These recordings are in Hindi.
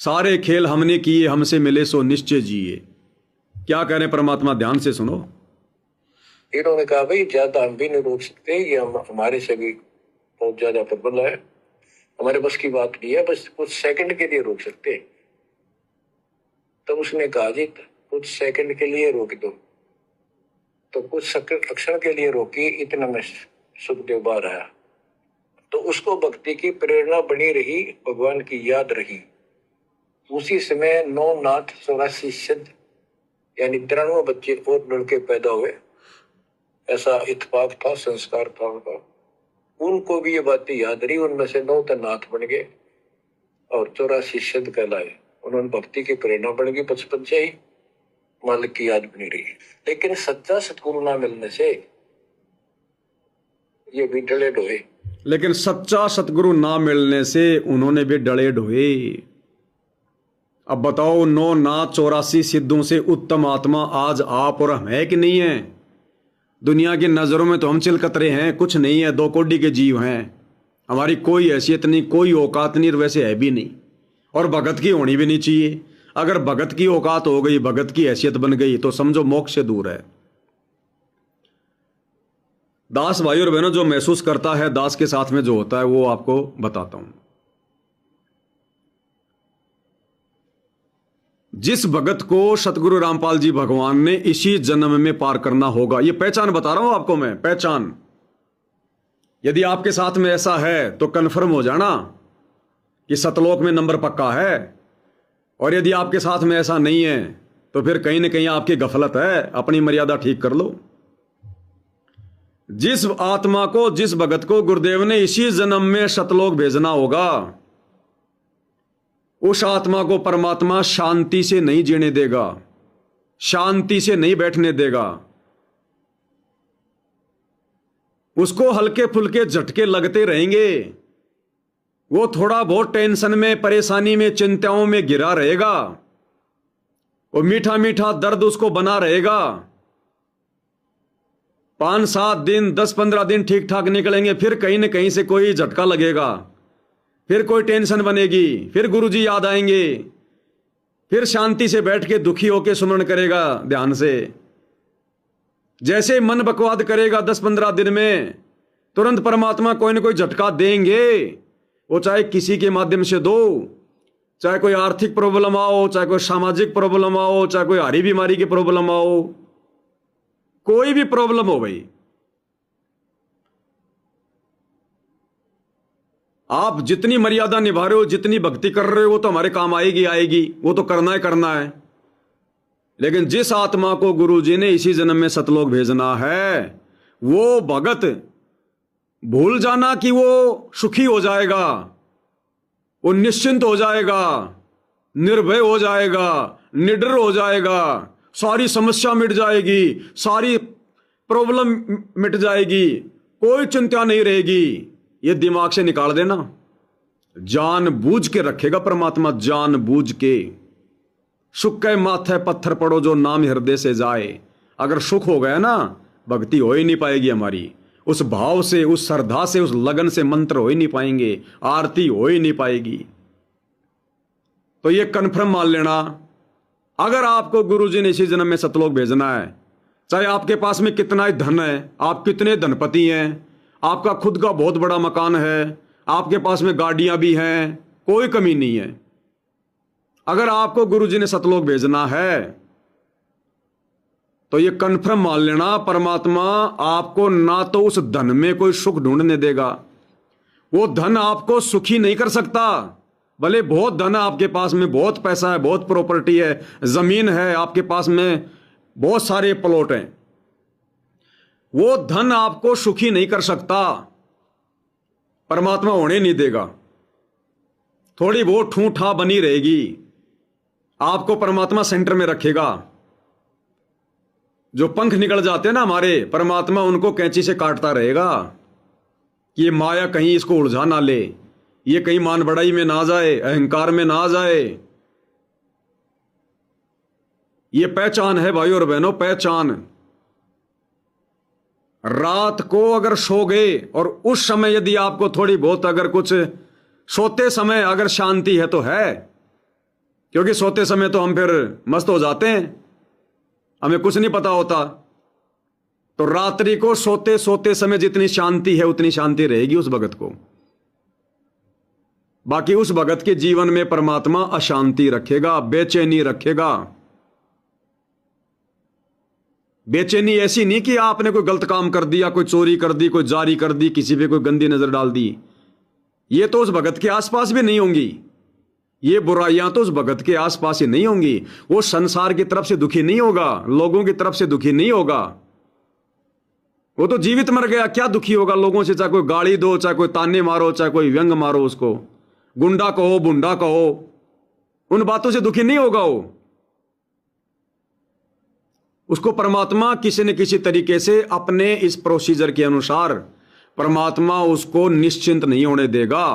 सारे खेल हमने किए, हमसे मिले सो निश्चय जिए। क्या कह रहे हैं परमात्मा, ध्यान से सुनो। इन्होंने कहा भाई ज्यादा हम भी नहीं रोक सकते, ये हमारे से भी बहुत ज्यादा प्रबल है, हमारे बस की बात नहीं है, बस कुछ सेकंड के लिए रोक सकते हैं। तो उसने कहा जी कुछ सेकंड के लिए रोक दो। तो कुछ क्षण के लिए रोकी, इतना में सुखदेव बाहर आया। तो उसको भक्ति की प्रेरणा बनी रही, भगवान की याद रही। उसी समय 9 नाथ 84 सिद्ध यानी 93 बच्चे और लड़के पैदा हुए। ऐसा इत्तेफाक था, संस्कार था उनका। उनको भी ये बातें याद रही, उनमें से 9 तो नाथ बन गए और 84 सिद्ध कहलाए। उन्होंने भक्ति की प्रेरणा बन गई, बचपन से ही मालिक की याद बनी रही। लेकिन सच्चा सतगुरु ना मिलने से ये भी डले ढोए। लेकिन सच्चा सतगुरु ना मिलने से उन्होंने भी डले ढोए। अब बताओ, 9 नाथ 84 सिद्धों से उत्तम आत्मा आज आप और हम है कि नहीं है? दुनिया की नजरों में तो हम चिलकतरे हैं, कुछ नहीं है, 2 कोड़ी के जीव हैं। हमारी कोई हैसियत नहीं, कोई औकात नहीं, और वैसे है भी नहीं, और भगत की होनी भी नहीं चाहिए। अगर भगत की औकात हो गई, भगत की हैसियत बन गई, तो समझो मोक्ष से दूर है। दास भाई और बहनों, जो महसूस करता है दास के साथ में जो होता है वो आपको बताता हूं। जिस भगत को सतगुरु रामपाल जी भगवान ने इसी जन्म में पार करना होगा, ये पहचान बता रहा हूं आपको मैं, पहचान। यदि आपके साथ में ऐसा है तो कन्फर्म हो जाना कि सतलोक में नंबर पक्का है। और यदि आपके साथ में ऐसा नहीं है तो फिर कहीं ना कहीं आपकी गफलत है, अपनी मर्यादा ठीक कर लो। जिस आत्मा को, जिस भगत को गुरुदेव ने इसी जन्म में सतलोक भेजना होगा, उस आत्मा को परमात्मा शांति से नहीं जीने देगा, शांति से नहीं बैठने देगा। उसको हल्के फुल्के झटके लगते रहेंगे, वो थोड़ा बहुत टेंशन में, परेशानी में, चिंताओं में घिरा रहेगा, वो मीठा मीठा दर्द उसको बना रहेगा। 5-7 दिन, 10-15 दिन ठीक ठाक निकलेंगे, फिर कहीं ना कहीं से कोई झटका लगेगा, फिर कोई टेंशन बनेगी, फिर गुरुजी याद आएंगे, फिर शांति से बैठ के दुखी होके सुमरण करेगा ध्यान से। जैसे मन बकवाद करेगा 10-15 दिन में, तुरंत परमात्मा कोई ना कोई झटका देंगे। वो चाहे किसी के माध्यम से दो, चाहे कोई आर्थिक प्रॉब्लम आओ, चाहे कोई सामाजिक प्रॉब्लम आओ, चाहे कोई हारी बीमारी की प्रॉब्लम आओ, कोई भी प्रॉब्लम हो भाई, आप जितनी मर्यादा निभा रहे हो, जितनी भक्ति कर रहे हो, वो तो हमारे काम आएगी आएगी, वो तो करना है। लेकिन जिस आत्मा को गुरुजी ने इसी जन्म में सतलोक भेजना है, वो भगत भूल जाना कि वो सुखी हो जाएगा, वो निश्चिंत हो जाएगा, निर्भय हो जाएगा, निडर हो जाएगा, सारी समस्या मिट जाएगी, सारी प्रॉब्लम मिट जाएगी, कोई चिंता नहीं रहेगी। ये दिमाग से निकाल देना। जानबूझ के रखेगा परमात्मा, जानबूझ के। सुख के माथे पत्थर पड़ो जो नाम हृदय से जाए। अगर सुख हो गया ना, भक्ति हो ही नहीं पाएगी हमारी। उस भाव से, उस श्रद्धा से, उस लगन से मंत्र हो ही नहीं पाएंगे, आरती हो ही नहीं पाएगी। तो ये कन्फर्म मान लेना, अगर आपको गुरुजी ने इसी जन्म में सतलोक भेजना है, चाहे आपके पास में कितना ही धन है, आप कितने धनपति हैं, आपका खुद का बहुत बड़ा मकान है, आपके पास में गाड़ियां भी हैं, कोई कमी नहीं है, अगर आपको गुरुजी ने सतलोक भेजना है तो ये कन्फर्म मान लेना, परमात्मा आपको ना तो उस धन में कोई सुख ढूंढने देगा, वो धन आपको सुखी नहीं कर सकता। भले बहुत धन है आपके पास में, बहुत पैसा है, बहुत प्रॉपर्टी है, जमीन है आपके पास में, बहुत सारे प्लॉट हैं, वो धन आपको सुखी नहीं कर सकता, परमात्मा होने नहीं देगा। थोड़ी बहुत ठूठा बनी रहेगी, आपको परमात्मा सेंटर में रखेगा। जो पंख निकल जाते हैं ना हमारे, परमात्मा उनको कैंची से काटता रहेगा कि ये माया कहीं इसको उलझा ना ले, ये कहीं मान बड़ाई में ना जाए, अहंकार में ना जाए। ये पहचान है भाई और बहनों, पहचान। रात को अगर सो गए और उस समय यदि आपको थोड़ी बहुत अगर कुछ सोते समय अगर शांति है तो है, क्योंकि सोते समय तो हम फिर मस्त हो जाते हैं, हमें कुछ नहीं पता होता। तो रात्रि को सोते सोते समय जितनी शांति है उतनी शांति रहेगी उस भगत को। बाकी उस भगत के जीवन में परमात्मा अशांति रखेगा, बेचैनी रखेगा। बेचैनी ऐसी नहीं कि आपने कोई गलत काम कर दिया, कोई चोरी कर दी, कोई जारी कर दी, किसी पे कोई गंदी नजर डाल दी, ये तो उस भगत के आसपास भी नहीं होंगी। ये बुराइयां तो उस भगत के आसपास ही नहीं होंगी। वो संसार की तरफ से दुखी नहीं होगा, लोगों की तरफ से दुखी नहीं होगा। वो तो जीवित मर गया, क्या दुखी होगा लोगों से? चाहे कोई गाली दो, चाहे कोई ताने मारो, चाहे कोई व्यंग मारो, उसको गुंडा कहो, बुंडा कहो, उन बातों से दुखी नहीं होगा वो। उसको परमात्मा किसी न किसी तरीके से अपने इस प्रोसीजर के अनुसार परमात्मा उसको निश्चिंत नहीं होने देगा।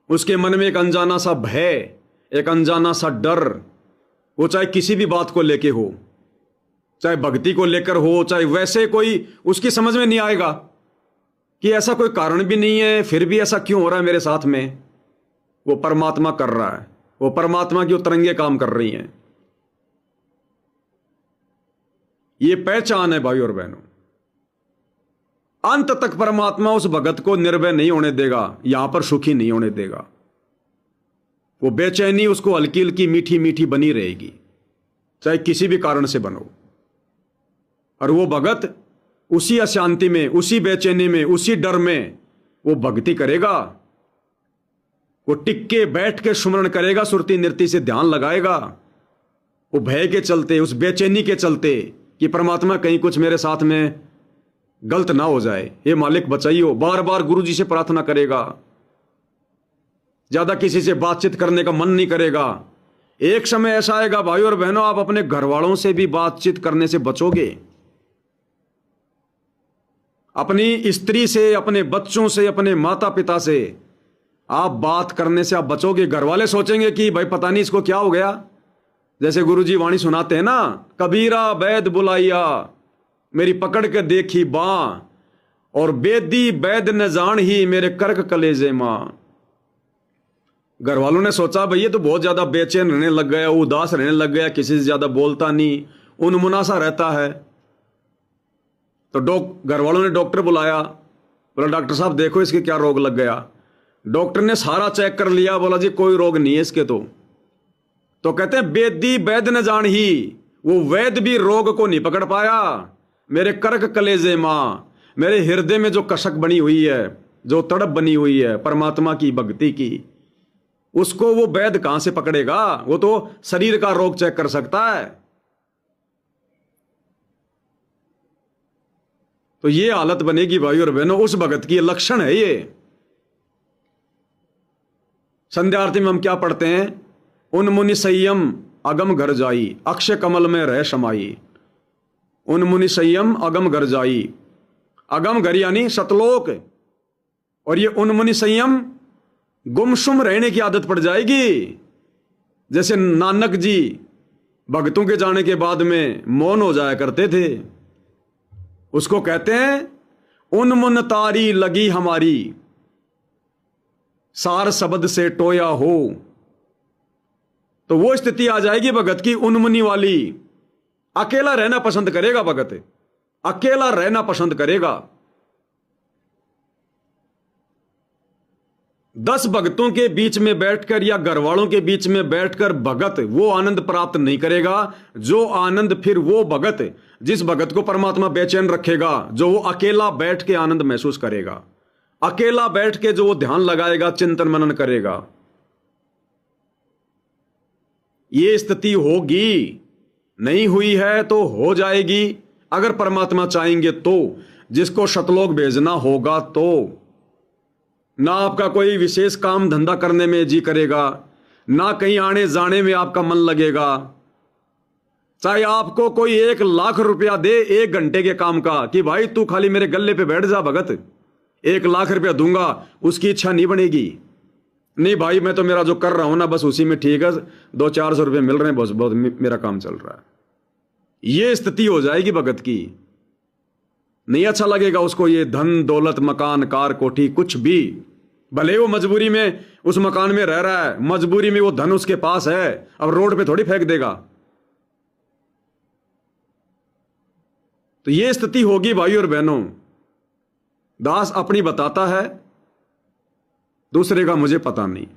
उसके मन में एक अनजाना सा भय, एक अनजाना सा डर, वो चाहे किसी भी बात को लेके हो, चाहे भक्ति को लेकर हो, चाहे वैसे कोई उसकी समझ में नहीं आएगा कि ऐसा कोई कारण भी नहीं है, फिर भी ऐसा क्यों हो रहा है मेरे साथ में। वो परमात्मा कर रहा है, वो परमात्मा की तरंगे काम कर रही हैं। ये पहचान है भाई और बहनों। अंत तक परमात्मा उस भगत को निर्भय नहीं होने देगा, यहां पर सुखी नहीं होने देगा। वो बेचैनी उसको हल्की हल्की मीठी मीठी बनी रहेगी, चाहे किसी भी कारण से बनो। और वो भगत उसी अशांति में, उसी बेचैनी में, उसी डर में वो भक्ति करेगा। वो टिक के बैठ के सुमरण करेगा, सुरती नृत्य से ध्यान लगाएगा। वो भय के चलते, उस बेचैनी के चलते कि परमात्मा कहीं कुछ मेरे साथ में गलत ना हो जाए, हे मालिक बचाइयो, बार बार गुरु जी से प्रार्थना करेगा। ज्यादा किसी से बातचीत करने का मन नहीं करेगा। एक समय ऐसा आएगा भाई और बहनों, आप अपने घर वालों से भी बातचीत करने से बचोगे, अपनी स्त्री से, अपने बच्चों से, अपने माता पिता से आप बात करने से आप बचोगे। घर वाले सोचेंगे कि भाई पता नहीं इसको क्या हो गया। जैसे गुरुजी वाणी सुनाते हैं ना, कबीरा वैद बुलाइया मेरी पकड़ के देखी बां, और बेदी वैद न जान ही मेरे कर्क कलेजे मां। घर वालों ने सोचा भाई ये तो बहुत ज्यादा बेचैन रहने लग गया, उदास रहने लग गया, किसी से ज्यादा बोलता नहीं, उनमुनासा रहता है। तो घर वालों ने डॉक्टर बुलाया, बोला डॉक्टर साहब देखो इसके क्या रोग लग गया। डॉक्टर ने सारा चेक कर लिया, बोला जी कोई रोग नहीं है इसके। तो कहते हैं वेदी वैद न जान ही, वो वैद भी रोग को नहीं पकड़ पाया। मेरे कर्क कलेजे मां, मेरे हृदय में जो कसक बनी हुई है, जो तड़प बनी हुई है परमात्मा की भक्ति की, उसको वो वैद कहां से पकड़ेगा? वो तो शरीर का रोग चेक कर सकता है। तो ये हालत बनेगी भाई और बहनों, उस भगत की लक्षण है ये। संध्या आरती में हम क्या पढ़ते हैं? उन्मुनि संयम अगम घर जाई, अक्षय कमल में रह समाई। उन्मुनि संयम अगम घर जाई, अगम घर यानी सतलोक, और ये उन्मुनि संयम गुमसुम रहने की आदत पड़ जाएगी। जैसे नानक जी भक्तों के जाने के बाद में मौन हो जाया करते थे, उसको कहते हैं उन्मुन तारी लगी हमारी, सार शब्द से टोया हो। तो वो स्थिति आ जाएगी भगत की उन्मुनी वाली। अकेला रहना पसंद करेगा भगत, अकेला रहना पसंद करेगा। 10 भक्तों के बीच में बैठकर या घर वालों के बीच में बैठकर भगत वो आनंद प्राप्त नहीं करेगा जो आनंद फिर वो भगत, जिस भगत को परमात्मा बेचैन रखेगा, जो वो अकेला बैठ के आनंद महसूस करेगा, अकेला बैठ के जो वो ध्यान लगाएगा, चिंतन मनन करेगा। ये स्थिति होगी, नहीं हुई है तो हो जाएगी अगर परमात्मा चाहेंगे तो। जिसको शतलोक भेजना होगा तो ना आपका कोई विशेष काम धंधा करने में जी करेगा, ना कहीं आने जाने में आपका मन लगेगा। चाहे आपको कोई 1 लाख रुपया दे 1 घंटे के काम का, कि भाई तू खाली मेरे गले पे बैठ जा भगत, 1 लाख रुपया दूंगा, उसकी इच्छा नहीं बनेगी। नहीं भाई मैं तो मेरा जो कर रहा हूं ना बस उसी में ठीक है, 200-400 रुपये मिल रहे हैं, बस बहुत मेरा काम चल रहा है। ये स्थिति हो जाएगी भगत की। नहीं अच्छा लगेगा उसको ये धन दौलत मकान कार कोठी कुछ भी। भले वो मजबूरी में उस मकान में रह रहा है, मजबूरी में वो धन उसके पास है, अब रोड पे थोड़ी फेंक देगा। तो ये स्थिति होगी भाई और बहनों। दास अपनी बताता है, दूसरे का मुझे पता नहीं।